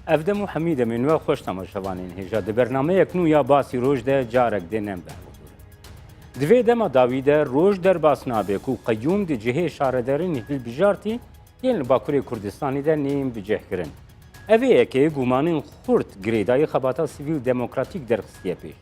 افدم و حمید منو خوش تماشاوانین هجا د برنامه یکنو یا باسی روج ده جارک دینم ده دوی دما داویده روج در باسنابه کو قیوم د جهه شاردرین هل بجارتی یل باکوری کردستانی ده نیم بجه کرن اوی که گومانین خورد گریدای خباتا سیویل دموکراتیک در خستیه پیش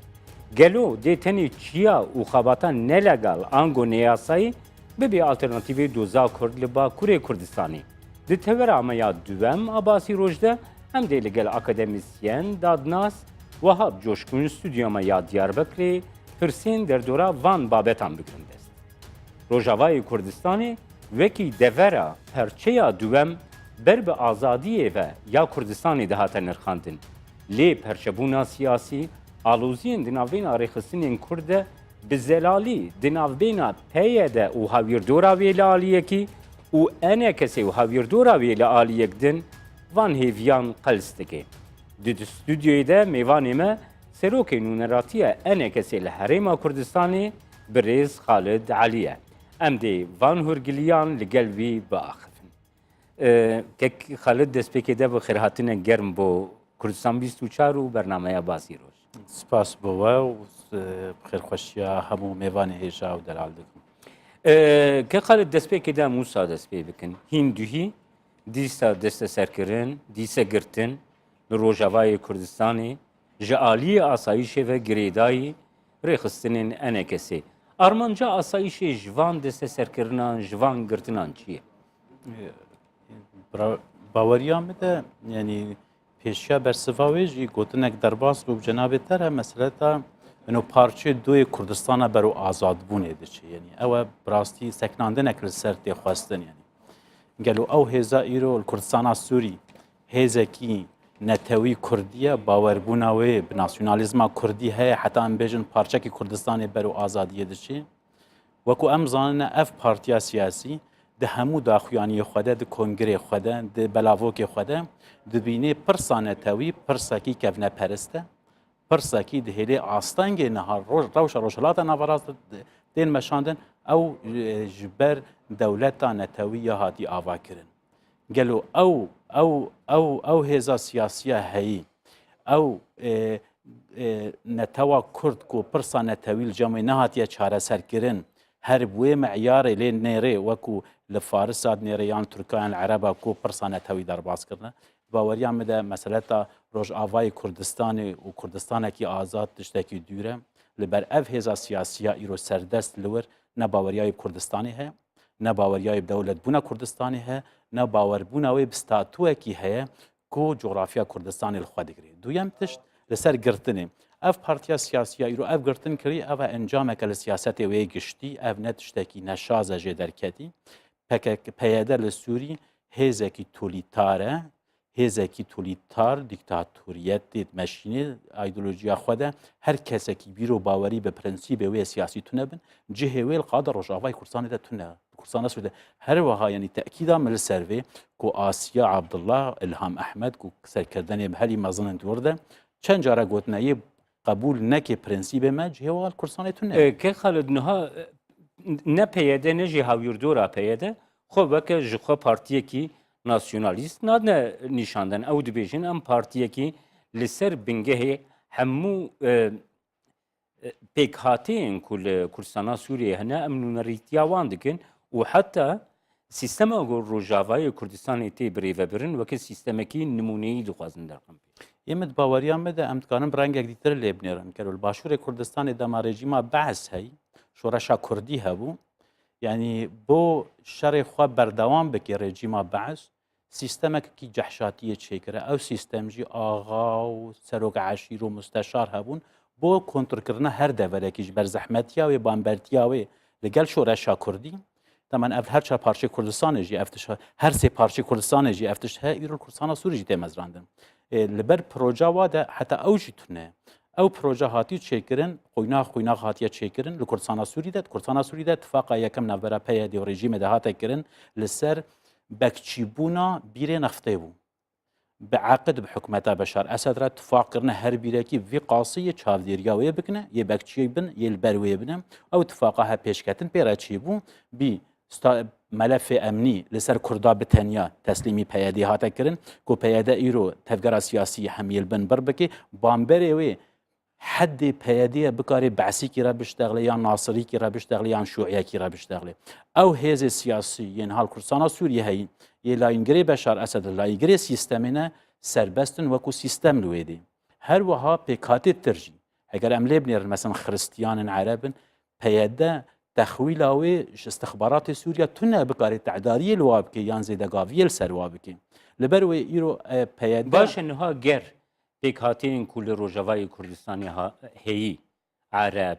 گلو دی تنی چیا و خباتا نلگال آنگو نیاسایی ببی آلترناتیوی دوزا کرد لباکوری کردستانی د تور عمیا دوام آباسی روج ده هم دی لگل اکادمیسین دادناس وهاب جوشکون استودیوما یا دیاربکری فرسین در دورا وان بابتان بگرند است. روجاوای کردستانی وکی devera پرچه دوام بر به آزادی و یا کردستانی دهات نرخاندن. لی پرچبونا سیاسی آلوزین دناوین آریخستین کرده به زلالی دناوین پیده و هاویردورا ویلالیه کی و انه کسی و هاویردورا ویلالیه دن وان هیویان قلستگی. د استودیوی ده میوانی ما سروکی نونراتیه انه کسی لحریم کردستانی بریز خالد علیه. ام دی وان هرگلیان لگلوی با آخفن. که خالد دست پیکی ده بخیر هاتنه گرم با کردستان 24 و برنامه باسی روش. سپاس بوه و بخیر خوشیا همو میوانی هیجا و دلال دکم. که خالد دست پیکی ده موسا دست پی بکن. هندوهی دیسا دست سرکرین، دیسا گرتن روجاوای کردستانی جعالی آسایش و گریدایی ریخستنین انه کسی. آرمانجا آسایش جوان دست سرکرنان جوان گرتنان چیه؟ باوریان بده یعنی پیشیا برسواویجی گوتنک درباس بو جناب تر مسئله تا انو پارچه دوی کردستان برو آزاد بونه دچه یعنی او براستی سکنانده نکل سر تی خواستن یعنی گلو او هزا ایرو کردستان سوری هزا کی نتوی کردیه باوربوناوی به ناسیونالیزم کردی های حتی ام بیجن پارچه کی کردستان برو آزادیه دچه وکو ام زانه اف پارتیا سیاسی ده همو داخویانی خوده ده کنگره خوده ده بلاوک خوده ده بینه پرسانه تاوی پرساکی کفنه پرسته پرساکی ده هلی آستانگ نهار روشلاتا نواراز دین مشاندن او جبر دولتا نتاوی هاتی آوا کرن گلو او هزا سیاسیه هایی او نتوا کرد کو پرسانه تاویل جمعی نهاتیه چاره سر کرن هر بوی معیار لی نیره وکو لفارسات نیریان ترکان عربا کو پرسانه تاوی در باز کرنه باوریان مده مسئله تا روش آوای کردستانی و کردستان کی آزاد تشتکی دوره لبر اف هزا سیاسیه ایرو سردست لور نه باوریای کردستانی ها نه باوریای دولت بونا کردستانی ها نه باور بونا وی بستاتوه کی ها کو جغرافیا کردستانی الخواد گری دویم تشت لسر گرتنه اف پارتیا سیاسی ایرو اف گرتن کری اف انجام کل سیاست وی گشتی اف نتشتکی نشاز جدرکتی پیاده لسوری هزکی تولیتاره هزکی تولیتار دیکتاتوریت دید ماشینی ایدئولوژیا خوده هر کسی کی بیرو باوری به پرنسیب وی سیاسی تونه بن جهه وی القادر رجاوای کردستان ده تونه کردستان سوده هر وها یعنی تأکیدا مل سروی کو آسیا عبدالله الهام احمد کو سرکردن به هلی مزن دورده چند جاره گوتنایی قبول نکه پرنسیب ما جهه وال کردستان تونه که خالد نها نه پیاده نه جهه ویردورا پیاده خب که جخوا پارتیه کی ناسیونالیست نه نشاندن او دبیجن ام پارتیه کی لسر بنگه همو پیکهاتین کل کردستان سوریه هنه امنون ریتیاوان دکن و حتی سیستم اگر روجاوای کردستان تی بریو برن وکه سیستم کی نمونه‌ای دخوازن در قم یمد باوریان مده امتکانم برنگ یک دیتر لیبنیرن که الباشور کردستان دما رژیم بعث هی شورشا کردی هبو یعنی بو شر خو بردوام بکی رژیم بعث سیستم کی جحشاتی چیکره او سیستم جی آغا و سروک عشیر و مستشار هبون بو کنترل کردن هر دوره کیش بر زحمتیا و بامبرتیا و لگل شورشا کردی تمن اف هر چه پارچه کردستان جی افتش هر سه پارچه کردستان جی افتش ها ایرو کردستان سوری جی تمزراندن لبر پروژه واده حتی اوجی تونه او پروژه هاتی چیکرن خوینا هاتیه چیکرن لکردستان سوری ده کردستان سوری ده اتفاقا یکم نوبره پی دی رژیم ده هات کرن لسر بکچیبونا بیره نفته بو بعقد بحکمتا بشار اسد را اتفاق کرنه هر بیره کی وی قاسی چاودیریا وی بکنه یه بکچی بن یه البروی بنم او اتفاقا ها پیشکتن پیرا چی بو بی ملف امنی لسر کردا بتنیا تسلیمی پیادی هاته کرن کو پیاده ایرو تفکر سیاسی همیل بن بر بکی بامبری وی حد پیادی بکاری بعثی کی را بشتغله یا ناصری کی را بشتغله یا شیوعی کی را بشتغله او هیز سیاسی ین حال کردستان سوریه هی یه لاینگری بشار اسد لاینگری سیستمینه سربستن وکو سیستم لویدی هر وها پیکاتی ترجی اگر عملی بنیر مثلا خريستيان عرب پیاده تخویل اوی استخبارات سوریا تونه بکاری تعداری الواب که یان زیده گاویل سرواب که لبروی ایرو پیاده باش انها گر پیک هاتین کل روجوای کردستانی ها هی عرب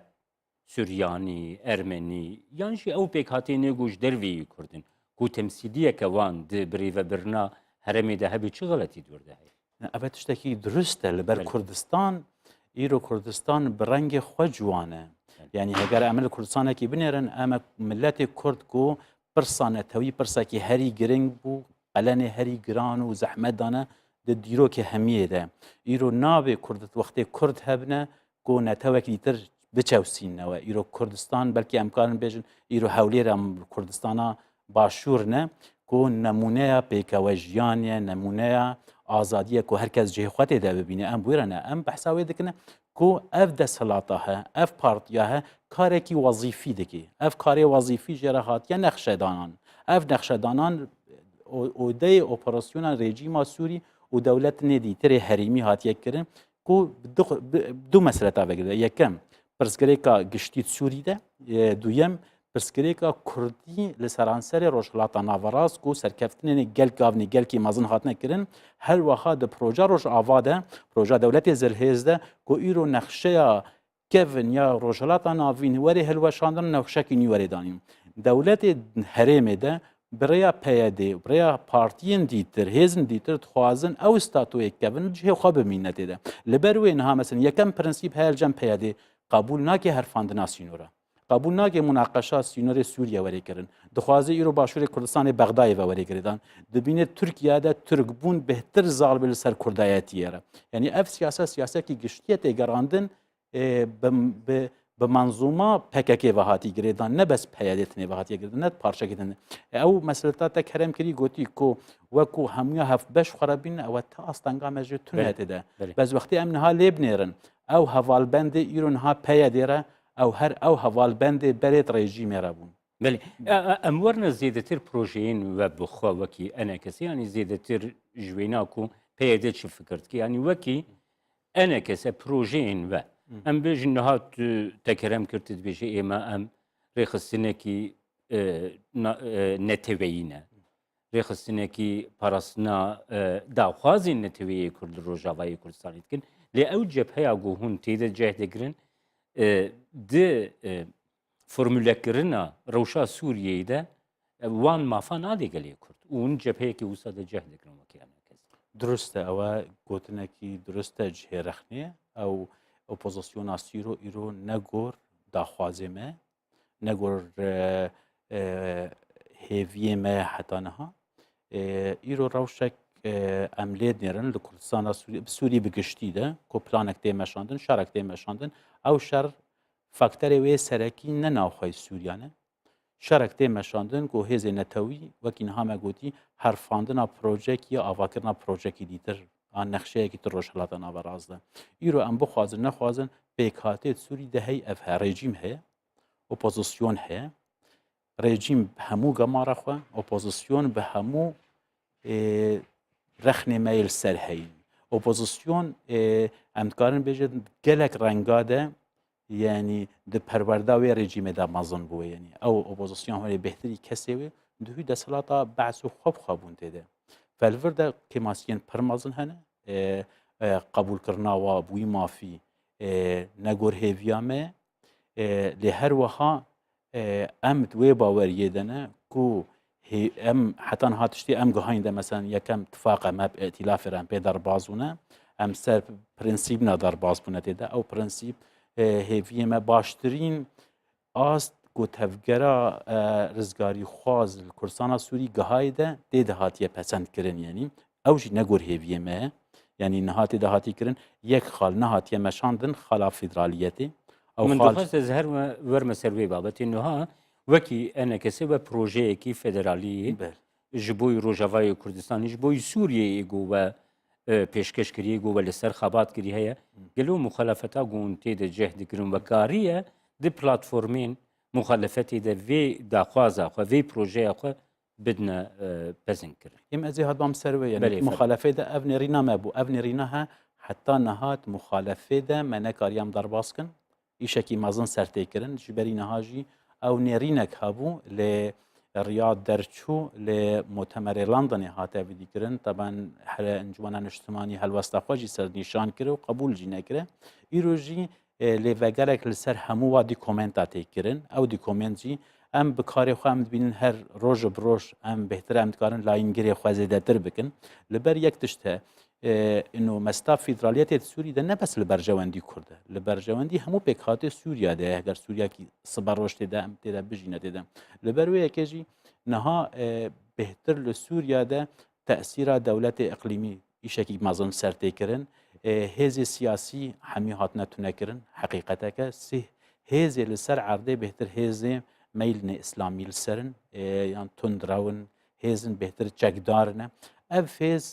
سوریانی ارمنی یان شی او پیک هاتین گوش دروی کردن کو تمثیلیه که وان ده بری و برنا هرمی ده هبی چه غلطی دورده هی اوه تشتکی درسته لبر کردستان ایرو کردستان برنگ خو جوانه يعني هجر عمل كردستان كي بنيرن اما ملت كرد كو برسانه توي برسا كي هري جرينج بو قلنه هري جران و زحمت دانه ديرو كي هميه ده ايرو نابي كرد وقت كرد هبنه كو نتوك ديتر بچوسين نوا ايرو كردستان بلكي امكان بيجن ايرو حوليرم كردستانا باشورنه كو نمونه بيكوجيانيه نمونه آزادیه کو هر کس جه خواته ده ببینه ام بویرنه ام بحثاوی دکنه کو اف دسلاطه اف پارتیه کاری کی وظیفی دکی اف کاری وظیفی جراحات یا نقشه‌دانان اف نقشه‌دانان او دی اپراسیون رژیم سوری و دولت ندی تر حریمی هاتیه کرن کو دو مسئله تا بگیره یکم پرسکریکا گشتی سوری ده دویم پرسکریکا کردی لسرانسر روشلاتا ناوراس کو سرکفتن گل گاونی گل کی مازن هاتنه کرن هر وخت پروژه روش آواده پروژه دولت زلهزده کو ایرو نقشه کفن یا روشلاتا ناوین وری هلو شاندن نقشه کی نیوری دانیم دولت حریم ده بریا پیاده بریا پارتین دیتر هزن دیتر خوازن او استاتوی کفن جه خواب مینته ده لبروی انها مثلا یکم پرنسیپ هر جم پیاده قبول ناکه هر فاندنا سینورا قبول ناکه مناقشه سینور سوریه وری کرن دخوازه ایرو باشور کردستان بغداد و وری کردن دبینه ترکیه ده ترکبون بهتر ظالم سر کردایتیه را یعنی اف سیاست کی گشتیت گراندن به منظومه پکک و هاتی گردن نه بس پیادت نه و هاتی گردن نه پارچه گردن او مسئله تا کرم کری گوتی کو وکو همیا هف بش خرابین او تا استانگا مجد تونت ده بس وقتی امنها لیبنیرن او حوال بند ایرون ها پیادیره او هر او حوال بند برید رژیم رابون بله امورنا زیاده تر پروژین و بخوا وکی انا کسی یعنی زیاده تر جوینا کو پیاده چی فکرت کی یعنی وکی انا کسی پروژین و ام بیش نهات تکرم کردید بیشه ایما ام ریخستنه کی نتویینه ریخستنه کی پرسنا داوخازی نتویی کرد روجاوی کردستانی کن لی او جبهه گوهون تیده جهد گرن ده فرموله کرنا روشا سوریه ده وان مافا ناده گلیه کرد اون جبهه که وسا ده جهد گرن وکی انا کسی درسته او گوتنه کی درسته جه رخنه او اپوزیسیون سیرو ایرو نگور داخوازه ما نگور هیوی ما حتی نها ایرو روشک عملیات نیرن لکردستان سوری بگشتی ده کو پلانک دیمشاندن شرک دیمشاندن او شر فاکتوری وی سرکی نناوخای سوریانه شرک دیمشاندن کو هیز نتوی وکین همه گوتی هر فاندنا پروژک یا آواکرنا پروژکی دیتر آن نقشه کی تروش حالتا نابرازده ایرو ام بخوازن نخوازن بیکاتیت سوری ده هی اف رژیم هی اپوزیسیون هی رژیم همو گماره خو اپوزیسیون به همو رخنه میل سر هی اپوزیسیون امکارن بجد گلک رنگاده یعنی ده پرورداوی رژیم ده مازن بو یعنی او اپوزیسیون هی بهتری کسی و دوی دسلاتا بعث خوب خوابون تده فالفردا كماسيان برمازن هنا قبول كرنا وابوي مافي نغور هيفيامه لهر وها ام دوي باور يدنا كو هي ام حتى هاتشتي ام جهاينده مثلا يكم اتفاق ما ائتلاف رام بيدر بازونه ام سر برنسيب ندار باز بنتده او برنسيب هيفيامه باشترين است کو تفگرا رزگاری خواز کردستان سوری گهایده ده هاتیه پسند کرن یعنی اوجی نگور هیویه ما یعنی نهاتی ده هاتی کرن یک خال نهاتیه مشاندن خلا فدرالیتی او من دخواست زهر ورم سروی بابت انها وەکی ئەنەکەسێ بە پرۆژەیەکی فێدرالی بله ji بۆی ڕۆژاوای کوردستانی ji بۆی سووریەیە گو بە پێشکەشکردی گو بە لەسەر خەباتکردی هەیە گەلو مخەلەفەتا گون تێدە جەه دکردن بەکاریە دی پلاتفۆرمین مخەلەفەتی دە vê daxwaza xwe vê projeya xwe bidne pezinkirin. یم از هات بام سروی بله، یعنی مخالفه ده اف نرینا مبو اف نرینا ها حتی نهات مخالفه ده من کاریام در باز کن ایشه کی مازن سرته کرن جبری نهاجی او نرینک هبو ل ریاض درچو ل مؤتمر لندن هاته ویدی کرن طبعا هر انجمن اجتماعی هلوستا خواجی سر نشان کرد و قبول جی نکره ایروجی ل وگرک لسر همو وادی کومنتات کرن او دی کومنت جی ام بکاری خو ام ببینن هر روز بروز ام بهتر ام کارن لاینگری خو زیادتر بکن لبر یک تشته انه مستا فدرالیت سوری ده نه بس لبر جواندی کرده لبر جواندی همو پکات سوریا ده اگر سوریا کی صبر روش ده ام تدا بجینه ده لبر و یکجی نها بهتر لسوریا ده تاثیر دولت اقلیمی ایشکی مازن سرته کرن هز سیاسی همی هات نتونه کرن حقیقتا که سه هز لسر عرضه بهتر هز میل اسلامی لسرن یان تندراون هزن بهتر چکدارنه اف هز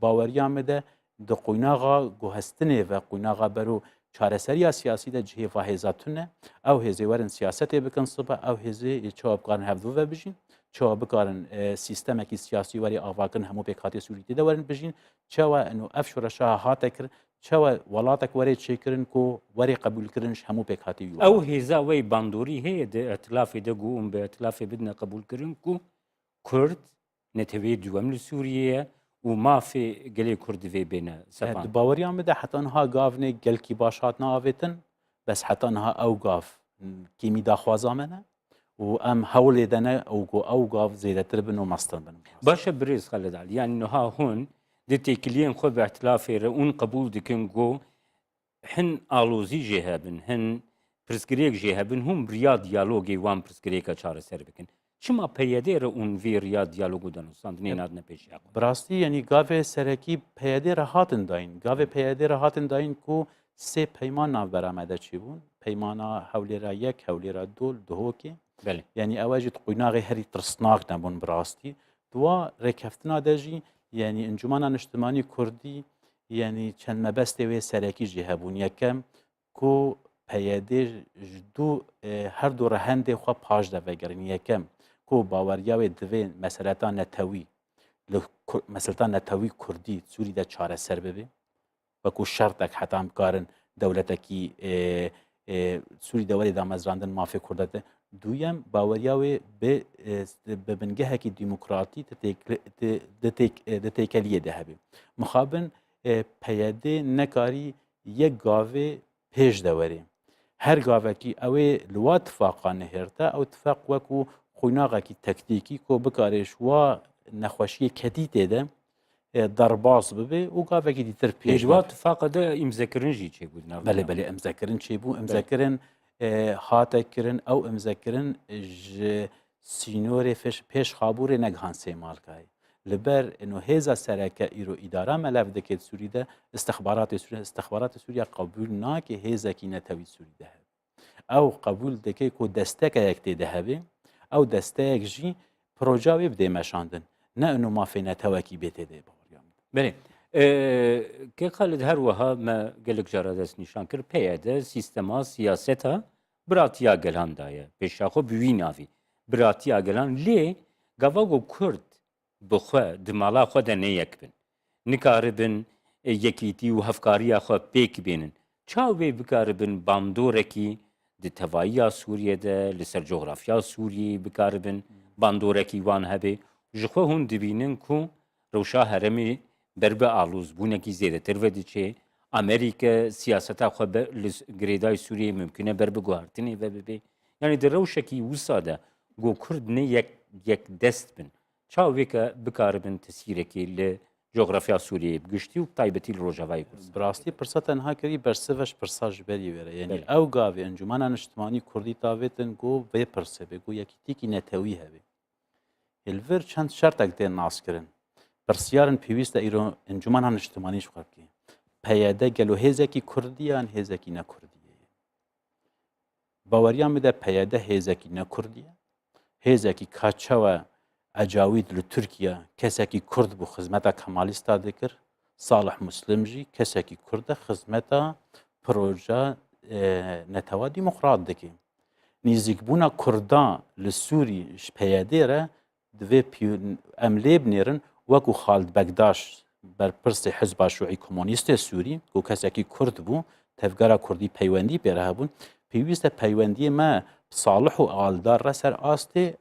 باوریام ده د قوناغا گوهستنه و قوناغا برو چارەسەری سیاسی ده جهه هزاتونه او هزی ورن سیاست بکن صبح او هزی چواب کارن هفدو و بجین چواب کارن سیستمکی سیاسی وری آواکن همو بکاتی سوریتی ده ورن بجین چوا انو اف شورشا هاتکر چوا ولاتک وری چیکرن کو وری قبول کرنش همو بکاتی یو او هێزا وەی باندۆری هەیە دە ئەتلافی دەگوم بە ئەتلافی بدنە قبولکردن و کورد نەتەوێ دووەم لە سووریەیە و مافێ گەلێ کورد دەوێ بێنە سەپان. باوریان بده حتی انها گاونه گلکی باشات ناویتن بس حتی انها او گاف کیمی داخوازا منه و ام حول دنه او گاف زیده تر بن و مستن بن باشە برێز خەلەدال یان نها هون di têkiliyên xwe bi ihtilafê re ûn qebûl dikin got hin alozî jê hebin hin pirsgirêk jê hebin hûn riya diyalogê wan pirsgirêka çareser bikin. Çima peyedê re ûn vê riya diyalogu danûstandinê nadine pêşiya xwe. براستی یعنی گاو سرکی پیاده راحتن داین گاو پیاده راحتن داین کو سه پیمان ناو برآمده چی بون پیمانا حولیرا یک حولیرا دول دهوکی Belê. یعنی اواجد قیناغی هری ترسناک نبون براستی دوا رکفتنا دجی یعنی انجمن اجتماعی کردی یعنی چند مبسته و سرکی جهبون یکم کو پیاده دو هر دو رهنده خو پاش ده وگرن یکم کو باوریاوی دوین مسئلتا نتوی مسئلتا نتوی کردی سوری ده چاره سر ببی و کو شرطک حتی هم کارن دولتکی سوری دوری ده مزراندن مافی کرده ده دویم باوریاوی به بنگه کی دموکراتی ده تیکلیه ده هبی مخابن پیاده نکاری یک گاوه پیش دوری هر گاوه کی اوی لوا اتفاقا نهرته او اتفاق وکو خویناغا کی تکتیکی کو بکارش و نخوشی کدیده ده درباز ببه و گاوه کی دیتر پیش Pêjwa tifaka de imzekirin jî çêbû di nav. بله بله امزکرین چی بو امزکرین هاتکرین او امزکرین ج سینور پیش خابور نگهان سیمال کای لبر انه هزا سرکه ایرو اداره ملف دکت سوری ده استخبارات سوریا قبول نا که هزا کی نتوی سوری ده او قبول دکه کو دستک یک ده هبه او دستک جی پروژه بده مشاندن نه انه ما فی نتوکی بده ده Belê. Kê Xalid her wiha me gelek jara dest nîşan kir peyede sîstema siyaseta biratiya gelan daye pêşa xwe bi wî navî biratiya gelan lê gava got Kurd bi xwe di mala xwe de neyek bin nikaribin yekîtî û hevkariya xwe pêk bînin çavê bikaribin bandorekî di tevayiya Sûriyede li ser coğrafya Sûriyê bikaribin bandorekî wan hebe ji xwe hûn dibînin ku rewşa heremê berbe alozbûnekî zêdetir ve diçe Amerîka siyaseta xwe li girêdayê Sûriyê mümkün ber biguhartinê ve bibe yani di rewşekî wisa de got Kurd ne yek dest bin çavêke bikaribin tesîrekê li coğrafya Sûriyê bigiştî û taybetî li Rojavayê Kurdistan. براستی پرسا تنها کری برسوش پرسا جبری وره یعنی او گاوی انجمن اجتماعی کردی تاویتن گو و پرسه بگو یکی تیکی نتوی هبی الور چند شرطک ده ناس کرن برسیارن پیویست ایرو انجمن اجتماعی شخور کی پیاده گلو هزکی کردیان هزکی نکردیه باوریان مده پیاده هیزکی نه کردیه هیزکی کاچاوه اجاوید لترکیه کسکی کرد بو خدمتا کمالیستا دکر صالح مسلم جی کسکی کرد خدمتا پروژه نتوا ديمقراط دکی نزیک بونا کردان لسوری پیاده را دوی املی بنیرن وکو خالد بگداش بر پرس حزب شیوعی کمونیست سوری کو کسکی کرد بو تفگرا کردی پیوندی پیره بون پیوست پیوندی ما صالح و آلدار را سر آسته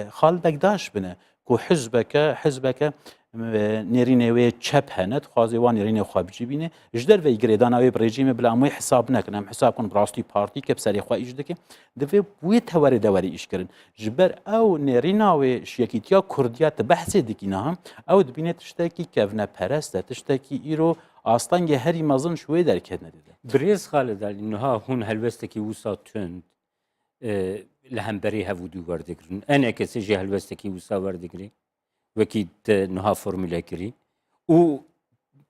خالد بگداش بنه کو حزبک نرینوی چپ هنت خوازی وان نرینه خواب جیبینه جدر وی گریدانوی برژیم بلا اموی حساب نکنم حساب کن براستی پارتی که بسری خواه ایش دکه دوی بوی تواری دواری ایش کرن جبر او نریناوی شیکیتیا کردیات بحثی دکینا هم او دبینه تشتاکی کفنه پرسته تشتاکی ایرو آستانگ هری مزن شوی درکت ندیده بريز خالد انها هون هلوستكي وسا تند لهمبري هفودو وردگرن انا كسي جي هلوستكي وسا وردگري وكي نها فرمولا كري و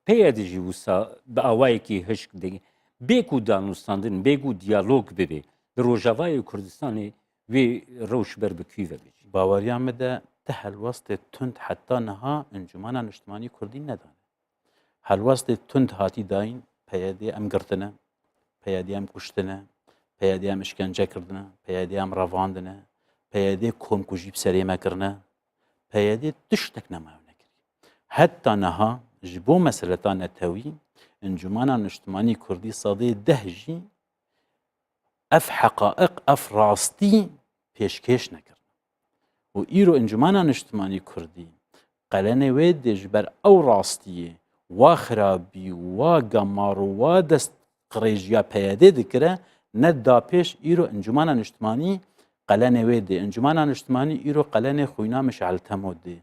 پیادجی وسا به آوایی که هشک دیگه بیکو دانستاندن بیکو دیالوگ ببی در روجاوای کردستانی وی روش بر بکیو بچی باوریان مده ده هلوست تند حتی نها انجمانا اجتماعی کردی ندانه هلوست تند هاتی داین پیادی ام گرتنه پیادی ام کشتنه پیادی ام اشکنجه کردنه پیادی ام رواندنه پیادی کم کجیب سریمه کرنه پیادی تشتک نمایو نکری حتی نها جبو مسئلتا نتوی انجمانا اجتماعی کردی صادی ده جی اف حقائق اف راستی پیشکش نکرد و ایرو انجمانا اجتماعی کردی قلنه وید جبر او راستیه و خرابی و گمار و دست قریجیا پیاده دکره ند دا پیش ایرو انجمانا اجتماعی قلنه وید انجمانا اجتماعی ایرو قلنه خوینا مشعل تمود ده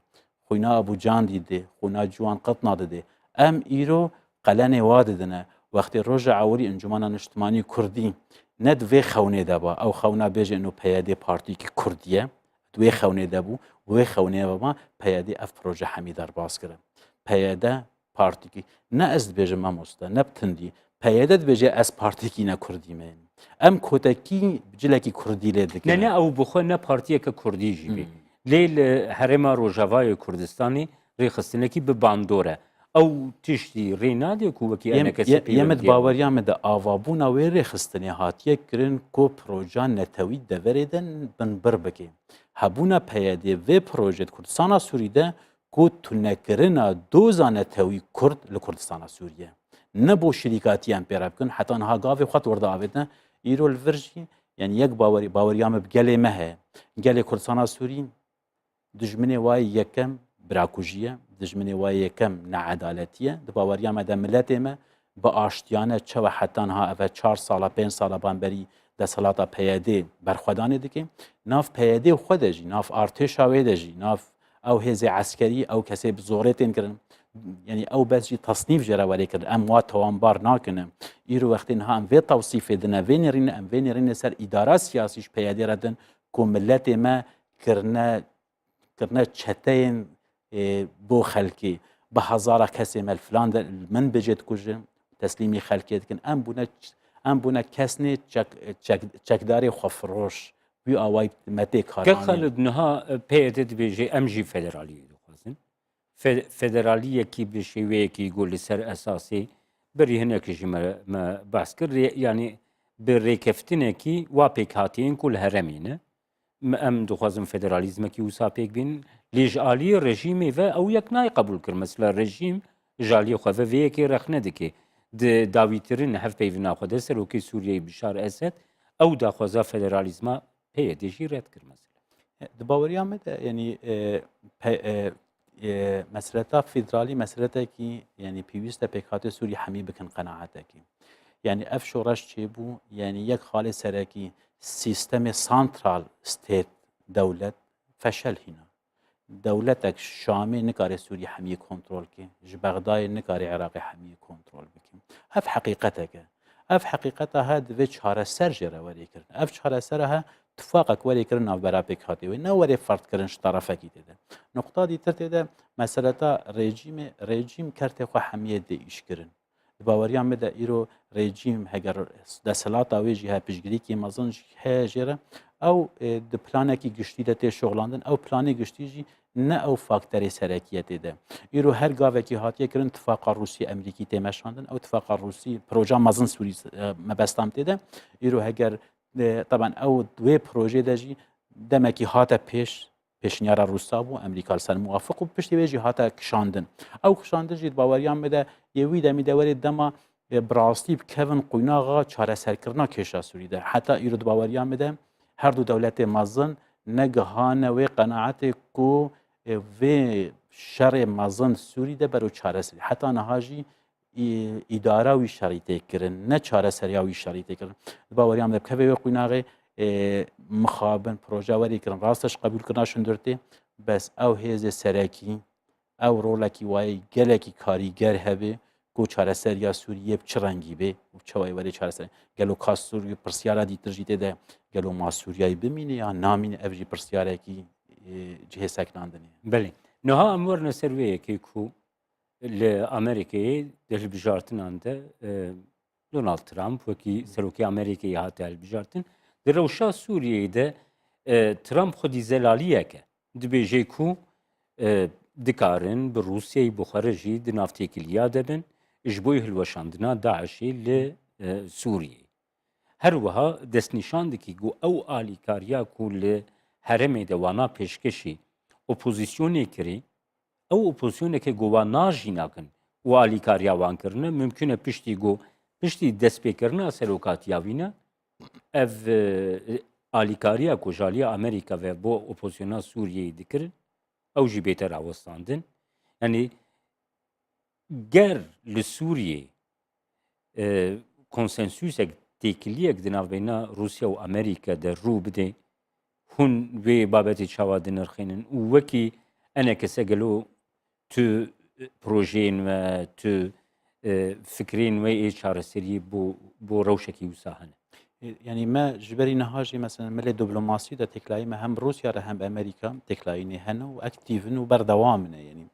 خوینا ابو جان دیده خوینا جوان قطنا دیده ام ایرو قلنه واددنه وقتی رجع عوری انجمانا اجتماعی کردی ند وی خونه دبا او خونه بیجه انو پیاده پارتی که کردیه دوی خونه دبو وی خونه دبا پیاده اف پروژه حمیدار باز کرد پیاده پارتی که نه از بیجه ماموسته نه بتندی پیاده بیجه از پارتی که نه کردی من ام کتکی بجلکی کردی لیدک نه او بخو نه پارتیه که کردی جیبی لیل هرما روجاوای کردستانی ریخستنه کی به باندوره او تشتی رینادی کو وکی انا کسی یمد باوریام ده آوابونا وی ریخستنی هاتیه کرن کو پروژه نتوی دوریدن بن بربکی هبونا پیاده و پروژه کردستان سوریده کو تنکرنا دوزا نتوی کرد لکردستان سوریه نبو شریکاتی هم پیراب کن حتی انها گاوی خط ورده آویدن ایرو الورجی یعنی یک باوریام بگلی مهه گلی کردستان سوری دجمنی وای یکم براکوژیه دجمنی وای یکم نعدالتیه د باوریام ده ملت ما با آشتیانه چه و حتی انها اوه 4 ساله 5 ساله بانبری ده سلاطه پیاده برخودانه دکی ناف پیاده خوده جی ناف ارتش آویده جی ناف او هزی عسکری او کسی بزورتین کرن یعنی او بس جی تصنیف جرا ولی کرد ام وات توانبار ناکنه ایرو وقتی انها ام وی توصیف دنه وینرین ام وینرین سر اداره سیاسیش پیاده ردن که ملت ما کرنه چتین بو خلکی به هزار کسی مل فلان من بجد کجه تسلیمی خلکیت کن ام بونه کسنی چکداری خفروش بی آوای مته کارانی که خالد نها پیاده بیجه امجی فدرالی دخوازن فدرالیه کی بشیوه کی گل سر اساسی بری هنه کشی ما بحث کرد یعنی به ریکفتنه کی واپیک هاتین کل هرمینه ام دخوازم فدرالیزم کی وسا پیک بین لیج آلی رژیمی و او یک نای قبول کرد مثلا رژیم جالی خو و کی رخنه دکی د داویترین هف پیونا خو د سروکی سوریه بشار اسد او د خوازا فدرالیزم پیدا جیرت کرد مثلا د باوریام یعنی مسئله فدرالی مسئله کی یعنی پیوسته پیکات سوری حمی بکن قناعت کی یعنی اف شورش چی بو یعنی یک خاله سرکی سیستم سانترال ستیت دولت فشل هنا دولتك شامي نكاري سوري حمية كنترول كي جبغداي نكاري عراقي حمية كنترول بكي اف حقيقتها هاد في شهر سرجرة وري كرن اف شهر سرها اتفاقك وري كرن او برابك هاتي وين وري فرد كرنش طرفك يده نقطة دي ترتده مسألة ريجيم كرت خو حمية دي ايش كرن باوەریان بدە ئیرۆ ڕێجیم هەگەر دەسەڵاتە وێژی هە پشگیریکی مەزنج هەیە ژێرە ئەو پلانێکی گشتی دە تێ شۆغڵاندن ئەو پلانی گشتیژی نە ئەو فاکتەری سەرەکیە تێدا ئیرۆ هەر گاوێکی هاتیەکردن تفاقا رووسی ئەمریکی تێمەشاندن ئەو تفاقا رووسی پرۆژا مەزن سووری مەبەستان تێدا ئیرۆ هەگەر طبعا ئەو دوێ پرۆژێ دەژی دەمێکی هاتە پێشنیارە رووسا بوو ئەمریکا سەر موافق و پشتی وێژی هاتە کشاندن ئەو کشاندنژیت باوەریان بدە یەوی دەمی دەوەرێت دەما بڕاستی بکەون قویناغا چارەسەرکردنا کێشا سووریدا حتا ئیرۆ باوەریان بدە هەردوو دەولەتێ مەزن نەگەهانەوەی قەنەعەتێک و vê şerê mezin Sûrî de bero çareserî heta niha jî îdara wî şerî têkirin ne çareseriya wî şerî têkirin baweriyan de kevê wê qûnaxê mixabin proje werî kirin rasteş qebûlkirina şindirtê bes ew hêzê serekî ew rolekî wayê gelekî karîger hebe ku çareseriya Sûriyê bi çi rengî bê û çawa werî çareser gelo ka Sûrî pirsyara dîtir jî tê de gelo ma Sûriyayê bimîne ya namîne ev jî pirsyareki cihê seknandinê Belê niha em werine ser wê yekê ku li Amerîkayê di hilbijartinan de Donald Trump wekî serokê Amerîkayê hate hilbijartin di rewşa Sûriyeyê de Trump xwedî zelaliyek e dibêje ku dikarin bi Rûsyayê buxare jî di navtêkiliya debin ji bo hilweşandina Daişê li Sûriyeyê her wiha destnîşan dikî ku ew alîkariya ku li heremê de wana pêşkêşî opozisyonê kirî ew opozisyonekê ku wan najî nakin û alîkariya wan kirine mümkün e piştî destpêkirina serokatiya wî ne ev alîkariya ku jaliya Amerîka ve bo opozisyona Sûriyeyê dikirin ew jî bêter awestandin yanî ger li Sûriyê konsensûsek têkiliyek di navbeyna Rûsya û Amerîka de rû bide hûn vê babetê çawa dinirxînin û wekî enekese gelo tu projeyên ve tu fikrên wê ê çareseriyê bo rewşekî wisa hene Yani me ji berî niha jî mesela melê diplomasî de têklayî me hem Rûsya re hem Amerîka têklayînê hene û aktîvin û berdewam ne yanî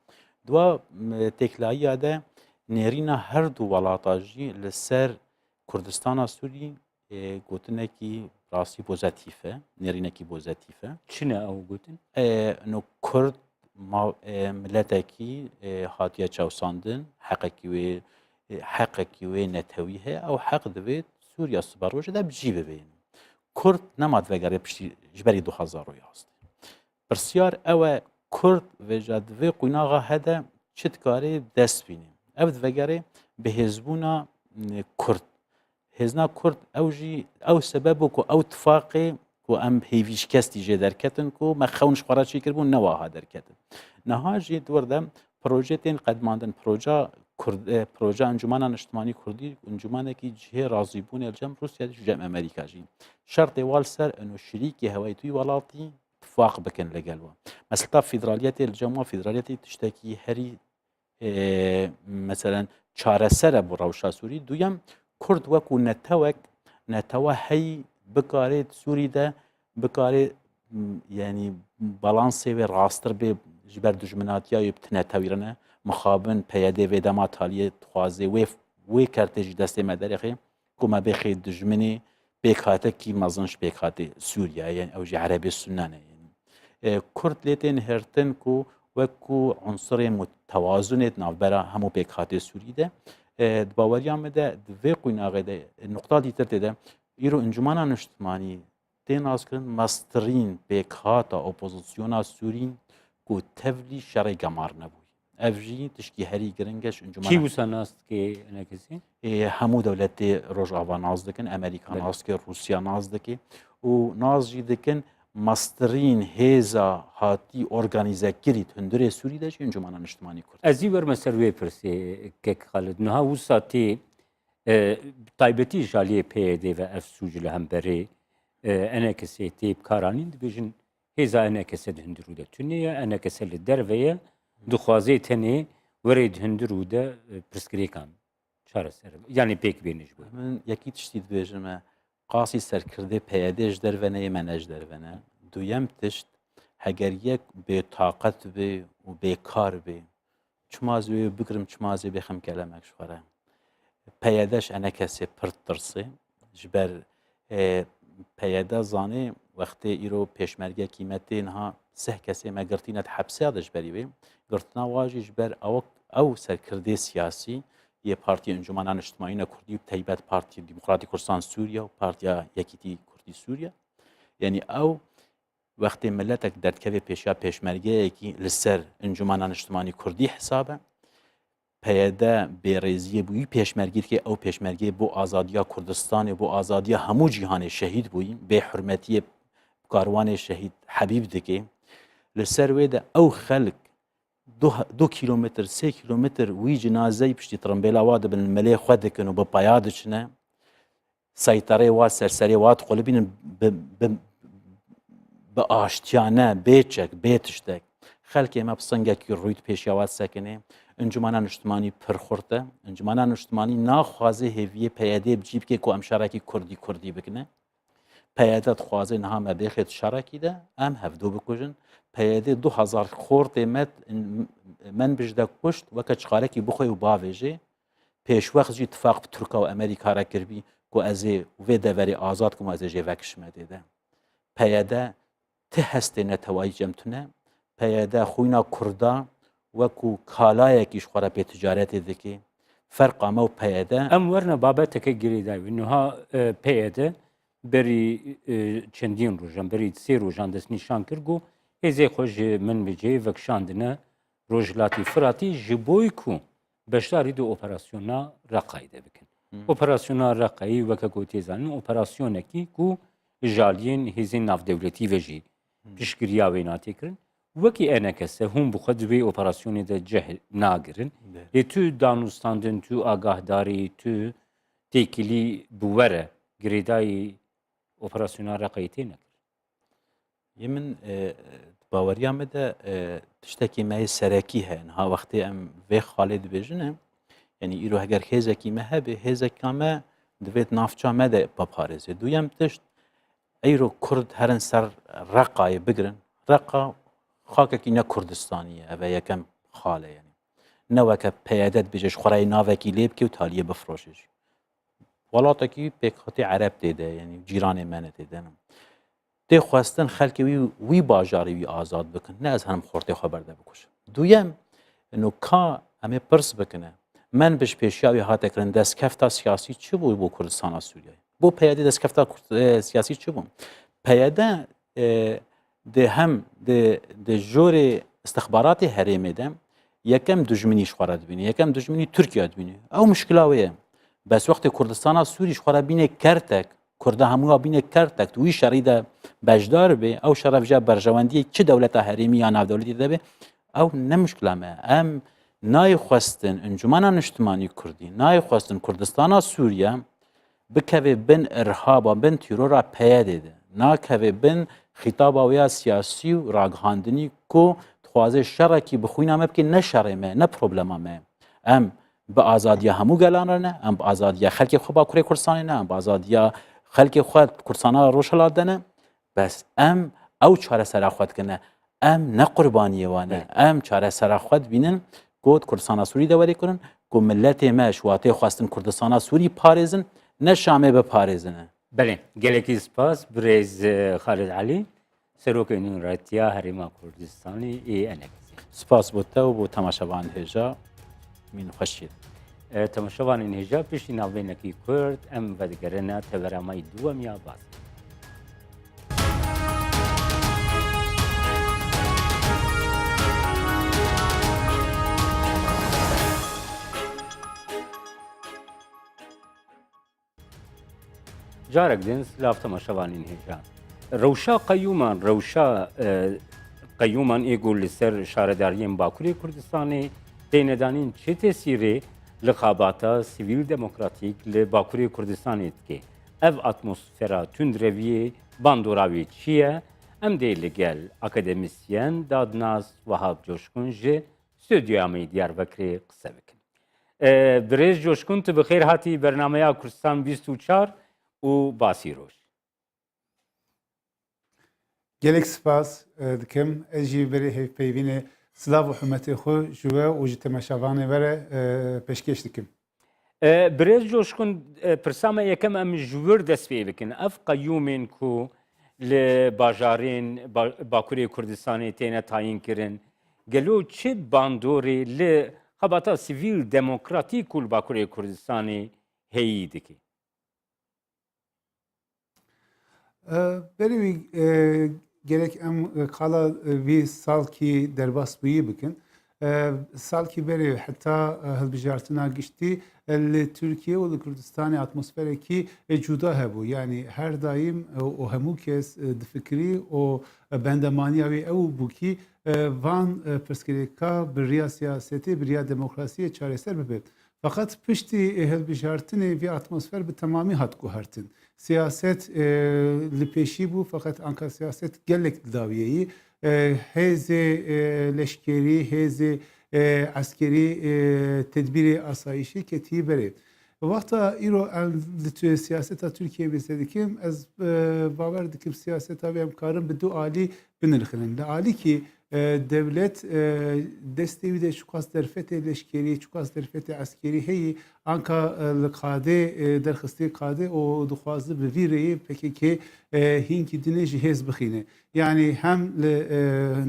dua têklayiya de nêrîna her du welata jî li ser Kurdistana Sûrî gotinekî rastî pozitif e nêrînekî pozitif e çi ne ew gotin no Kurd milletekî hatiye çewsandin heqekî wê netewî heye ew heq divê Sûriya siberrojê de bijî bibêjin Kurd nemat vegerê piştî ji berî 2011 pirsyar ew e Kurd vêja divê qûnaxa hede çi dikarê dest bîne ev divegerê bi hêzbûna Kurd hêzna Kurd ew jî ew sebeb bû ku ew tifaqê ku em hêvîşkestî jê derketin ku me xewn ji xwe re çê kiribûn newiha derketin niha jî dwar de proje tên qedmandin proje Encumena Niştimanî Kurdî encûmenekî cihê razîbûnê li cem Rûsyayê ji cem Amerîka jî şertê wal ser û şerîkê hewayîtûyî welatî tifaq bikin li gel we mesela federaliyetê li cem wan federaliyetê tiştekî herî meselen çareser e bu rewşa Sûrî duyem Kurd wekû netewe heyî bikarê Sûrî de bikarê yanî balansê wê rastir bê ji ber dijminatiya wê bi netewîrine mixabin peyedê vê dema taliyê dixwaze wê kertê jî destê me derexê ku me bêxê dijminê pêkhatekî mezin ji pêkhatê Sûriyayê yani ew jî erebê sunnan e yani Kurd lê tên hirtin ku wekû unsurê mutewazunê navbera hemû pêkhatê Sûrî de di baweriya me de di vê qûnaxê de nuqta dîtir tê de îro Encumena Niştimanî tên naskirin mestirîn pêkhata opozisyona Sûrî ku tevlî şerê gemar nebûye ev jî tişkî herî giring e ji kî encumena wisa nas dike enekesî hemû dewletê Rojava naz dikin Amerîka naz dike Rûsya naz dike û naz jî dikin mestirîn hêza hatî organîzekirî hundirê Sûrî de jî Encumena Niştimanî Kurd ez î werme ser wê pirsê kek Xalid niha wisa tê taybetî jaliyê PYD ve ev sûcî li hemberê enekesê tê karanîn dibêjin hêza enekese di hundirû de tunê ye enekese li derve ye dixwaze tenê werê di hundirû de pirsgirêkan çareser yanî pêk bêne ji bo min yekî tiştî dibêjim me qasî serkirdê PYD ji derve ne me ne ji derve ne duyem tişt heger yek bêtaqet bê û bêkar bê çima ez wê bikirim çima ez ê bêxem kelemek ji xwe re پیادش انا کسی پرت ترسه جبر پیاده زانه وقتی ایرو پیشمرگه قیمتی نها سه کسی ما گرتینت حبسه داشت بریوی گرتنا واجی جبر او سرکرده سیاسی یه پارتی انجمنان اجتماعی کردی و تایبت پارتی دموکراتی کردستان سوریه و پارتی یکیتی کردی سوریه یعنی او وقتی ملتک دردکوی پیشمرگه کی لسر انجمنان اجتماعی کردی حسابه پیاده بیرزیه بوی پیشمرگی که او پیشمرگی بو آزادیا کردستان بو آزادیا همو جهان شهید بوی به حرمتی کاروان شهید حبیب دکی لسر ویده او خلق دو کیلومتر سه کیلومتر وی جنازه پشتی ترمبیلا واده بن ملی خود دکن و بپایادش نه سیطره واد سرسری واد قلبین به آشتیانه بیچک بیتشتک خلقی ما بسنگه که روید پیشیواد سکنه انجمنان اجتماعی پرخورده انجمنان اجتماعی ناخوازه هویه پیاده بجیب که کو امشارکی کردی بکنه پیاده خوازه نها مبیخت شارکی ده ام هفدو بکوژن پیاده 2000 خورده مت من بجده کشت وکه چخارکی بخوی و باویجه پیش وقت جی اتفاق ترکا و امریکا را کربی کو ازی و دوری آزاد کم ازی جی وکش مدیده پیاده ته هسته نتوایی جمتونه پیاده خوینا کردا وکو کالایکیش خورا به تجارت دکی فرق ما و پیاده ام ورنه بابتك گریده انها پیاده بری چندین روزان بری سه روزان دست نشان کرگو ازی خوش من بجی وکشاندنه روجلاتی فراتی جبوی کو بشتاری دو اپراسیونا رقایده بکن اپراسیونا رقایی وکه گوتی زنن اپراسیونه کی کو جالین هزین ناف دولتی وجی پیشگیری آویناتی کرن وکی انکسه هم بخود وی اپراسیونی ده جهل ناگرن تو دانستاندن تو آگاهداری تو تکیلی بوره گریدای اپراسیونا رقایتی نکر یمن باوریا مده تشتکی مای سرکی هن ها وقتی ام و خالد بجنه یعنی ایرو اگر هزکی مه به هزکامه دوید نافچا مده بپارزه دویم تشت ایرو کرد هرن سر رقای بگرن رقا خاککی نه کردستانیه و یکم خاله یعنی نه وکه پیادت بجش خورای ناوکی لیب که و تالیه بفروشش ولاتکی پیکاتی عرب دیده یعنی جیران منه دیده دی خواستن خلکی وی باجاری وی آزاد بکن نه از هم خورده خبر ده بکش دویم انو کا همه پرس بکنه من بش پیشیاوی هاته کرن دست کفتا سیاسی چی بود بو کردستان سوریه بو پیاده دست کفتا سیاسی چی بود پیاده ده هم ده جور استخبارات حریم ده یکم دجمنیش خورد بینه یکم دجمنی ترکیه بینه او مشکلاویه بس وقت کردستان سوریش خورد بینه کرتک کرده هموها بینه کرتک توی شریده بجدار به او شرف جا برجواندی چه دولت حریمی یا ناو دولتی ده به او نمشکلامه ام نای خواستن انجمنان اجتماعی کردی نای خواستن کردستان سوریه بکوه بن ارهابا بن تیرورا پیاده ده ناکوه بن خطابا ویا سیاسی و راگهاندنی کو خوازه شرکی بخوینا مبکی نه شرمه نه پروبلمه ام با آزادیا همو گلانه ام با آزادیا خلق خو با کوری کردستان نه ام با آزادیا خلق خو کردستان روشلا دنه بس ام او چاره سر خود کنه ام نه قربانی وانه ام چاره سر خود بینن گوت کردستان سوری دوری کنن کو ملت ما شواته خواستن کردستان سوری پاریزن نه شامه به پاریزنه بله گلکی سپاس بریز خالد علی سروک اینون رایتیا هریما کردستانی ای انکسی سپاس بوده و بو تماشاوان هجا من خوشید تماشاوان این هجا پیشی ناوینکی کرد ام ودگرنه تورامای دوم یا باز جارك دين سلاف تماشاوانين هجان روشا قيوما يقول لسر شارداريين باكوري كردستاني ديندانين چه تسيري لخاباتا سيفيل ديمقراطيك لباكوري كردستاني تكي ev atmosfera tundreviye bandoravi çiye em de ligel akademisyen dadnaz Vahap Coşkun ji stüdyoya me Diyarbakır'ı qise bikin. Birêz Coşkun tu bi xêr hatî bernameya Kurdistan 24 û basî roj. gelek spas dikim ez jî berê hevpeyvînê silav û hurmetê xwe ji we û ji temaşavanê were pêşkêş dikim. برێز جۆشکن پرسامە یەکەم ئەم ژور دەست پێ بکەن ئەف قەیومێن کو لە باژارên باکوورê Kurdistanê têne tayinkirin gelo çi bandorê li xebata sivîl demokratîk û li Bakurê Kurdistanê heyî dike? Berê wî gerek em qala vî salkî derbas bûyî bikin. Salkî berê heta hilbijartina giştî li Tirkiye û li Kurdistanê atmosferekî cuda hebû. Yani her daim û hemû kes difikirî û bendemaniya wê ew bû kî van pirsgirêka bi riya siyasetê, bi riya demokrasiyê çareser bibe. Fakat piştî hilbijartinê vê atmosfer bi temamî hat guhertin. Siyaset li pêşî bû fakat anka siyaset gelek dawiyeyî. Hêzê leşkerî, hêzê eskerî tedbîrê asayişî ketiyî berê. Wexta îro em li siyaseta Tirkiyeyê bêse dikim, ez bawer dikim siyaseta wê em karin bi du alî binirxinin. Li alî kî devlet destê wî de çiqas derfetê leşkerî, çiqas derfetê eskerî heyî anka li qadê derxistê qadê û dixwaze bi vî rêyê PKK hînkî dinê ji hêz bixîne. Yani hem li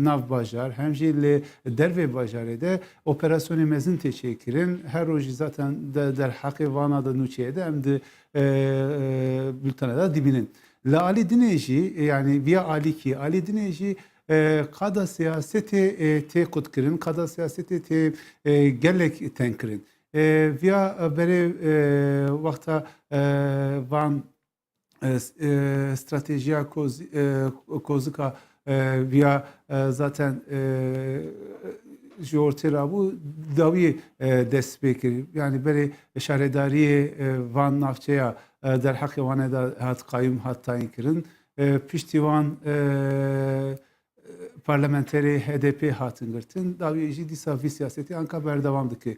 nav bajar hem jî li dervê bajarê de operasyonê mezin tê çêkirin. Her rojî zaten derheqê vana da nûçeyê de em di bültena da dibînin. Li alî dinê jî yani viya alî kî alî dinê jî qada siyasetê tê qutkirin, qada siyasetê tê gelek tenkirin. Viya berê wexta van stratejiya kozika viya zaten ji ortê rabû dawiyê dest pê kir. Yani berê şaredariyê van navçeya derheqê wan da hat qayyum hat tayin kirin. Piştî wan parlamenterê HDP hatin girtin. Dawiyê jî dîsa vî siyasetê anka berdewam dike.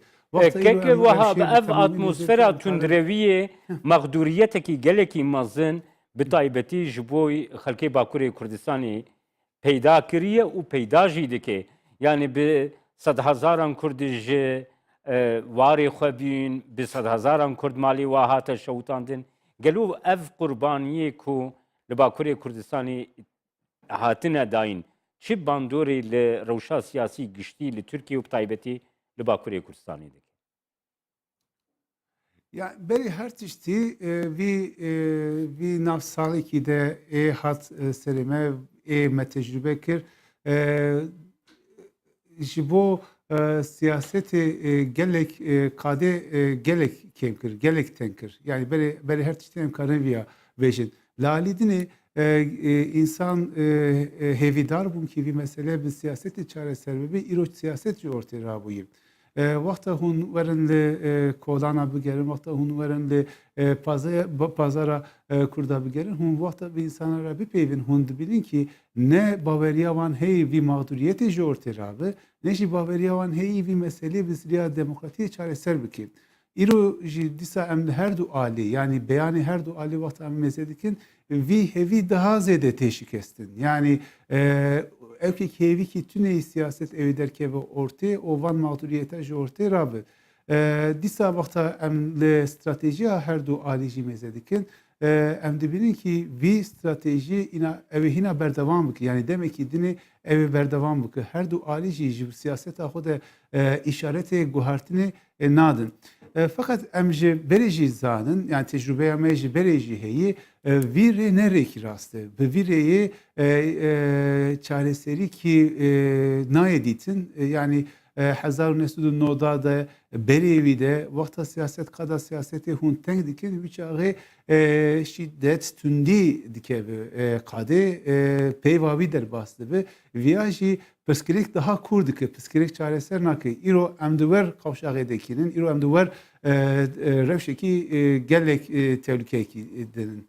Keke wiha bi ev atmosfera tundreviyê mexdûriyetekî gelekî mezin bi taybetî ji bo xelkê Bakurê Kurdistanê peyda kiriye û peyda jî dike. Yani bi sed hezaran Kurd ji warê xwe bîn, bi sed hezaran Kurd malê wa hate şewitandin. Gelo ev qurbaniyê ku li Bakurê Kurdistanê hatine dayîn çi bandorê li rewşa siyasî giştî li Tirkiye û bi taybetî li Bakurê Kurdistanê dike? Yani berê her tiştî vî navsalekî de hat serê me me tecrübe kir ji bo siyasetê gelek qadê gelek kêm kir, gelek tên kir. Yani berê her tiştî em karin viya bêjin. Li alî dinê insan hêvîdar bûn kî vî mesele bi siyasetê çareser bibe, îro siyaset jî ortê rabûye. Wexta hûn werin li kolana bigerin, wexta hûn werin li pazara Kurda bigerin, hûn wexta bi insana re bipêvin, hûn dibînin ki ne baweriya wan heyî vî mağduriyetê ji ortê rabe, ne jî baweriya wan heyî vî meselê bi riya demokratiyê çareser bike. îro jî dîsa em li her du alî yani beyanê her du alî wexta em mêze dikin vî hevî daha zêde tê şikestin. Yani evkek hêvî kî tuneyî siyaset evê derkeve ortê û van mağduriyeta ji ortê rabe. Dîsa wexta em li stratejiya her du alî jî mêze dikin em dibînin ki vî stratejî ew ê hîna berdewam bike. Yani demekî dinê ew ê berdewam bike. Her du alî jî ji siyaseta xwe de îşaretê guhartinê nadin. Fakat em ji berê jî zanin yani tecrübeya me ji berê jî heyî vî rê ne rêkî rast e. Bi vî rêyê çareserî kî nayê dîtin yani 1909 de berê wî de wexta siyaset qada siyasetê hûn teng dikin wî çaxê şîddet tundî dikeve qadê peyva wî derbas dibe viya jî pirsgirêk daha kûr dike pirsgirêk çareser nake îro em di wer qewşaxê dekînin îro em di wer rewşekî gelek tehlikeyekî dinin.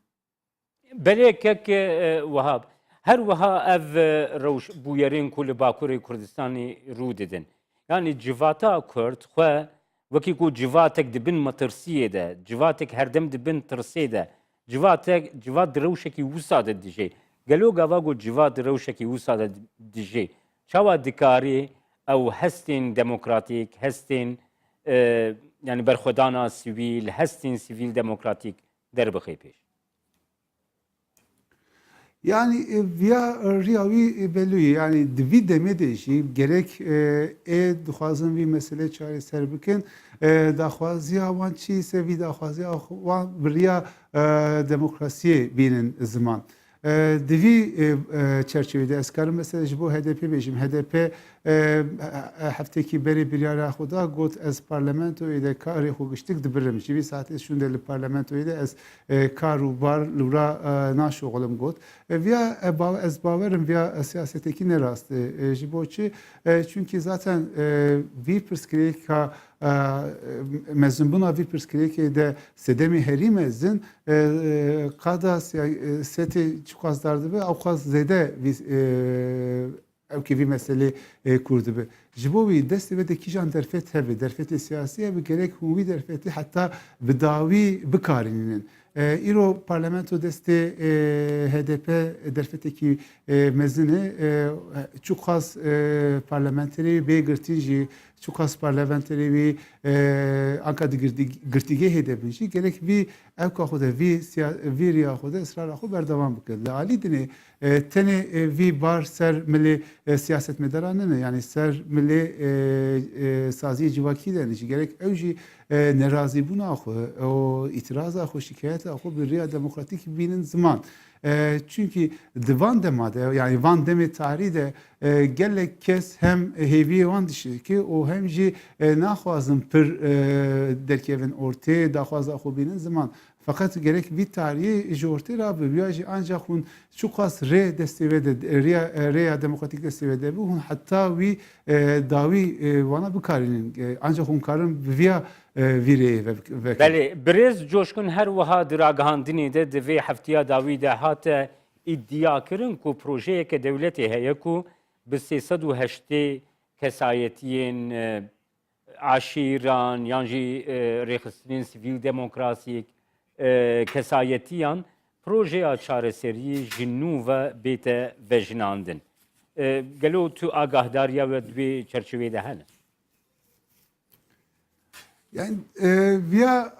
Belêkek Wehab her wiha ev rewş bûyerên ku li Bakurê Kurdistanê rû didin. Yani civata Kurd xwe wekî ku civatek dibin metirsiyê de, civatek herdem dibin tirsê de, civat di rewşekî wisa de dijê. Gelo gava ku civat di rewşekî wisa de dijê. Çawa dikarî ew hestên demokratîk, hestên yani berxwedana sivîl, hestên sivîl demokratîk derbixe pêş. Yani via riyavi belli yani divi deme de jî gerek dixwazin vî mesele çareser bikin daxwaziya wan çi ise vî daxwaziya wan biriya demokrasiyê bînin ziman. Divî çerçevede ez karim mesela ji bo HDP bêjim. HDP heftekî berê biryara xwe da got ez parlamentoyê de karê xwe giştik dibirim. Ji vî saetê şûn de li parlamentoyê de ez kar û bar li ra naşoxelim got. Via ez bawerim via siyasetekî ne rast e. Ji bo çi? Çünkü zaten vî pirsgirêka mezinbûna vî pirsgirêkê de sedemê herî mezin qada siyasetê çi xwaz dar dibe ew xwaz zêde ew vî meselê kûr dibe. Ji bo wî destê ve de kîjan derfet hebe, derfetê siyasî hebe gerek hûn wî derfetê heta bi dawî bikarînin. İro parlamento destê HDP derfetekî mezin e çû xas parlamenterî bêgirtî jî çû xas parlamenterî wî anka girtîgehê de bin jî gerek vî evka xwe de vî riya xwe de ısrara xwe berdewam bikin. Li alî dinê tenê vî bar ser milê siyasetmedaran ne yani ser milê saziyê civakî de ne jî gerek ew jî nerazîbûna xwe û îtiraza xwe şikayeta xwe bi riya demokratîk bînin ziman. Çünkü divan demade yani van demê tarî de gelek kes hem hêviyê wan dişike û hem jî naxwazin pir derkevin ortê daxwaza xwe bînin ziman. Fakat gerek vî tarihê ji ortê rabe ya jî ancak hûn çû qas rê destê ve de rêya demokratîk destê ve de bû hûn heta wî dawî wana bikarînin ancak hûn karin via vî rêyê vekin. Belê birêz coşkun her wiha diragihandinê de di vê heftiya dawî de hate îddiakirin ku projeyeke dewletê heye ku bi 380 kesayetiyên aşîran yan jî rêxistinên sivîl demokrasîk kesayetiyan projeya çareseriyê ji nû ve bête vejinandin. Gelo tu agahdariya ve divê çerçevê de hene? Yani via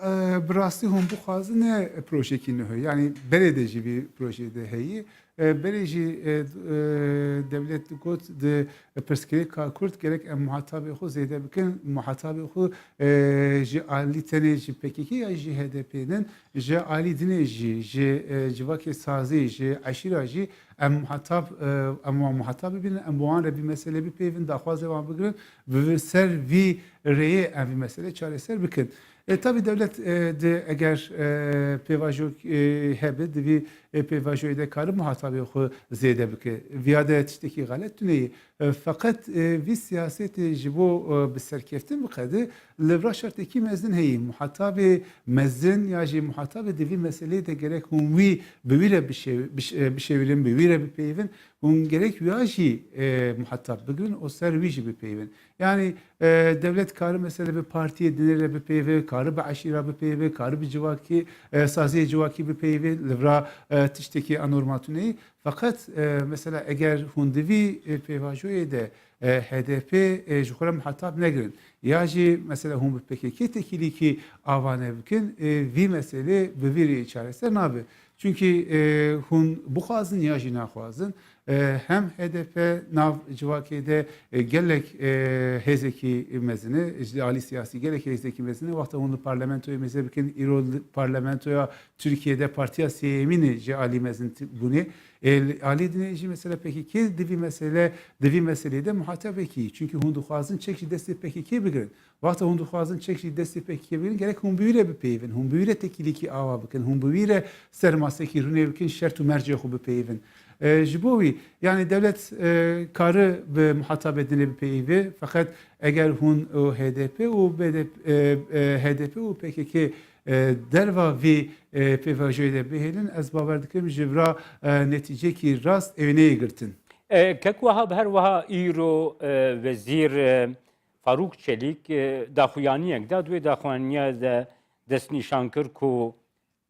birastî hûn bixwazin ne projeyekî nû heye yani berê de jî vî projeyê de heye berê jî devlet got di pirsgirêka Kurd gerek em muhatabê xwe zêde bikin muhatabê xwe ji alî tenê ji PKK ya jî HDP'nin ji alî dinê jî ji civakê sazî ji eşîra jî em muhatap bibînin em wan re vî meselê bipêvin daxwazê wan bigirin bi ser vî rêyê em vî meselê çareser bikin. Tabii devlet de eğer pêvajok hebe divî pêvajoyê de karin muhatabê xwe zêde bike. Vîya de tiştekî xelet tuneyê. Fakat vî siyasetê ji bo bi serkeftin biqede li vir şertekî mezin heye. Muhatabê mezin ya jî muhatabê di vî meseleyê de gerek hûn wî bi wî re bişevirin, bi wî re bipeyvin. Hûn gerek ya jî muhatap bigirin o ser wî jî bipeyvin. Yani devlet karı mesela bir partiye dinere bir peyve, karı bir aşira bir peyve, karı bir civaki, saziye civaki bir peyve, livra tişteki anormatüneyi. Fakat mesela eğer hundivi peyvajoye de HDP jukura muhatap negirin. Ya jî mesela hûn bi PKK tekilî ki avane bikin, vî mesele bi vî rê çareser nabe. Çünkü hûn bixwazin ya jî naxwazin. Hem HDP nav civakê de gelek hêzekî mezine, alî siyasî gelek hêzekî mezine wexta hûn li parlamentoyê mêze bikin îro parlamentoya Türkiye'de partiya sêyemînê ji alî mezin bûne. Alî dinê jî mesela PKK divî meselê de muhatebekî. Çünkü hûn dixwazin çek jî destê PKK bigirin. Wexta hûn dixwazin çek jî destê PKK bigirin gerek hûn bi wî re bipeyvin. Hûn bi wî re tekîlîkî ava bikin. Hûn bi wî re sermasekî rûnê bikin şert û mercê xwe bipeyvin. Ji bo wî yani devlet karı bi muhatabetine bipeyve fakat eğer hûn HDP û PKK derva vî pêvajoyê de bihêlin ez bawer dikim ji vira netîcekî rast ew negirtin. Kek wiha bi her wiha îro Wezîr Farûk Çelîk daxuyaniyek da wê daxuyaniya de destnîşan kir ku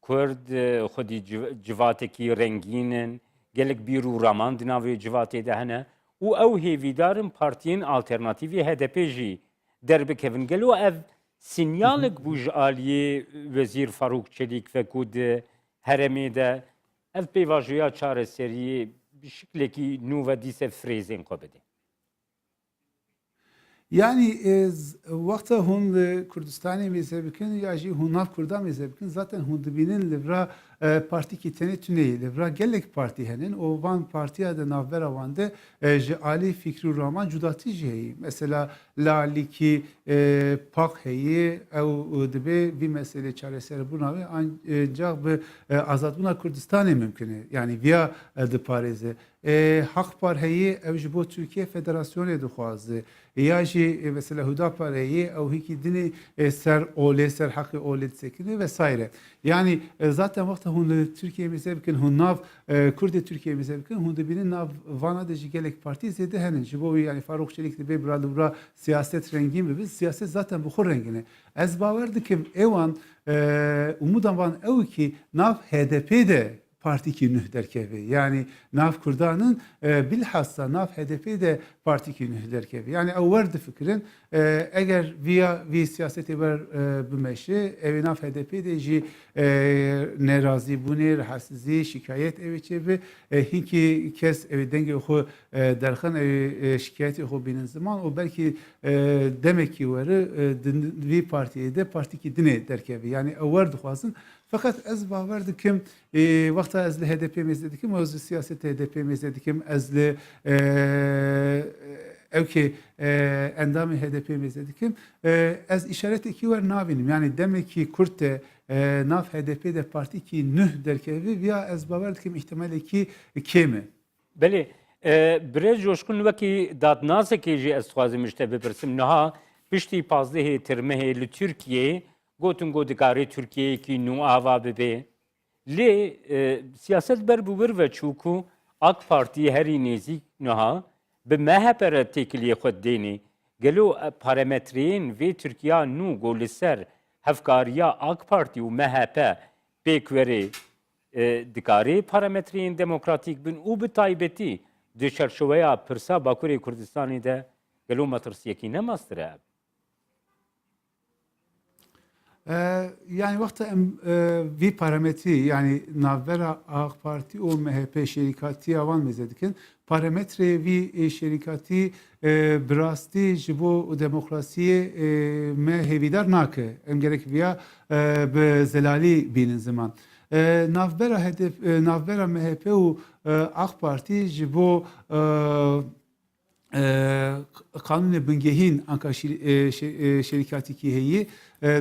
Kurd xwedî civatekî rengînin gelek bîr û raman di navê civatê de hene û ew hêvîdarin partiyên alternatîvî HDP jî derbikevin. Gelo ev sinyalek bu ji aliyê Wezîr Farûk Çelîk ve ku di heremê de ev pêvajoya çareseriyê bi şiklekî nû ve dîse frêzên xwe bide. Yani vakta hun Kurdistan'ı mezhebikin ya jî hun nav Kurdan mezhebikin zaten hun dibinin livra parti ki tene tüneyi livra gelek parti henin o van partiya da navbera vande ji ali fikri roman cudati jî mesela lali ki pak heyi ev dibe bir mesele çareser buna ve ancak bu azad buna Kurdistan'ı mümkün yani via de Paris'e hak par heyi ev ji bo Türkiye Federasyonu dixwazı ya jî mesela Hüdapar heyi ev hiki dini ser olê ser hakkı olê sekini vesaire. Yani zaten vakta hun Türkiye mezhebikin hun nav Kurdi Türkiye mezhebikin hun dibinin nav vana de gelek parti zede henin. Jibo yani Faruk Çelik de bebra siyaset rengin ve biz siyaset zaten bu xor rengine. Ez baver dikim evan umudan van ev ki nav HDP de parti ki nüh derkevi. Yani nav Kurdan'ın bilhassa nav HDP de parti ki nüh derkevi. Yani evverdi fikrin eğer via siyaseti ver bimeşi evi nav HDP de jî nerazi buni, rahatsızlığı, şikayet evi çevi hinki kes evi denge xu derxan evi şikayeti xu binin zaman o belki demek ki veri vi partiye de parti ki dine derkevi. Yani evverdi xwazın fakat ez baver dikim vakta ez li HDP mezdikim o siyaset HDP mezdikim ez li ev ki endamı HDP mezdikim ez işaret iki ver navinim yani demek ki Kurt'te nav HDP de parti ki nüh derkevi veya ez baver dikim ihtimal ki kemi. Belê birêz coşkun wekî dadnazekê jî ez dixwazim ji te bipirsim niha piştî pazdehê tirmehê li Tirkiyeyê gotin got dikarê Tirkiyeyekî nû ava bibe. Lê siyaset ber bû vir ve çûkû AK Partiye herî nêzik niha bi MHP re têkiliyê xwe denê gelo parametreyên vê Tirkiya nû got li ser hevkariya AK Parti û MHP pêk werê dikarê parametreyên demokratîk bin û bi taybetî di çerçeveya pirsa Bakurê Kurdistanê de gelo metirsiyekî nemastir e. Yani vakta bir parametri yani navbera AK Parti o MHP şerikati avan mezedikin parametre vi şerikati birasti jibo demokrasiye me hevidar nake em gerek via be zelali binin zaman navbera hedef navbera MHP u AK Parti jibo kanun bingehîn anka şerikatî ki heye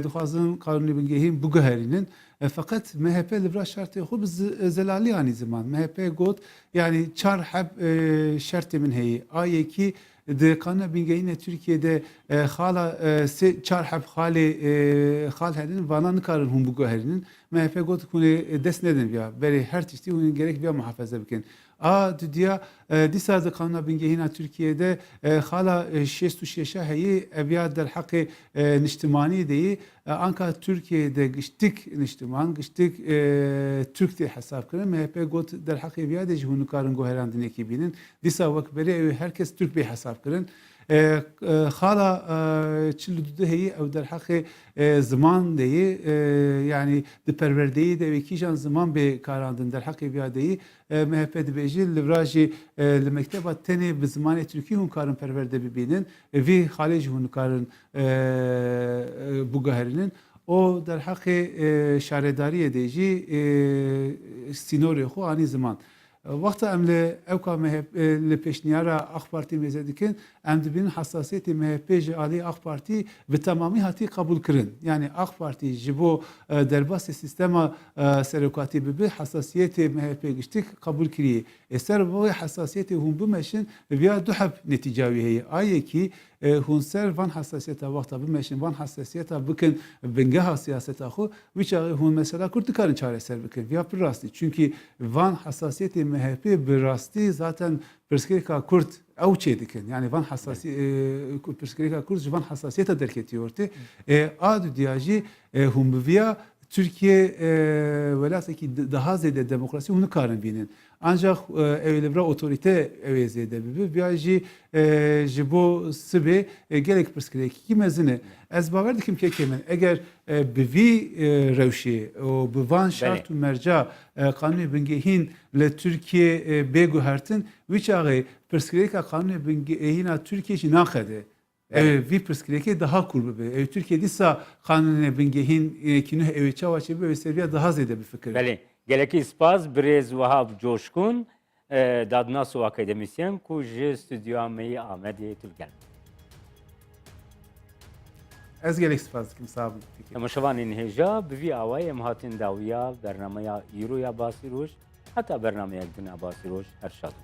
dixwazim kanun bingehîn biguherînin fakat MHP li vir şertê xwe bi zelalî anî ziman MHP got yani çar heb şertê min heye ayekî di kanuna bingehînê Türkiye'de xala çar heb xal hedin vana nikarin hûn biguherînin MHP got hûn dest nedin ya berê her tiştî hûn gerek via muhafaza bikin. Dünya disa kanuna bingehîna Türkiye'de hala 66 heyi evya der hakkı niştimani deyi anka Türkiye'de giştik niştiman giştik Türk de hesap kırın MHP got der hakkı evya de jihunu karın goherandin ekibinin disa vakberi herkes Türk bir hesap kırın hala çildudu heyi ev der hakkı zaman deyi yani de perverdeyi de ve kijan zaman be karandın der hakkı evya deyi MHP de bejil livraji li mekteba tenê bi zimanê Tirkî hûn karin perverde bibînin vê xalê jî hûn karin biguherînin o derheqê şaredariyê de jî sînorê xwe anî ziman Vakta em li evka MHP li pêşniyara AK Parti mêze dikin em dibînin hassasiyetê MHP ji alî AK Parti bi temamî hatî qabûl kirin. Yani AK Parti ji bo derbasê sistema serokatî bibe hassasiyetê MHP giştik qabûl kiriye. Ser bo hassasiyetê hûn bimeşin viya du heb netîcawî heye. Ayekî hûn ser van hassasiyeta vakta bimeşin van hassasiyeta bikin bingeha siyaseta xwe wî çaxê hûn mesela Kurd dikarin çareser bikin. Viya pir rastî. Çünkü van hassasiyetê MHP bi rastî zaten pirsgirêka Kurd ew çê dikin. Yani van pirsgirêka Kurd ji van hassasiyeta derketî ortê. A du diya jî hûn bi viya Türkiye velateki daha ziyade demokrasi onu karın binin. Ancak evlebra otorite evezede bibi biaji jibo sibe gerek perskireki ki mezine ez baver dikim ki kemen eğer bivi revşi o bivan şart و merca kanuni bingehin le Türkiye begu hertin viçağı perskireka kanuni bingehina Türkiye şi nakhede vi perskireki daha kurbu be Türkiye disa kanuni bingehin kinuh evi çavaçı be seviye daha zede bir fikir. بله گلکی سپاس برز وهاب جوشکون دادناس و اکادمیسین کو جه استودیو می آمدی تلگل Ez gerek spas dikim sağ olun. تماشاوان این هجا بوی آوای مهاتین داویا برنامه ایرو یا باسی روش حتی برنامه یک دن باسی روش هر شاد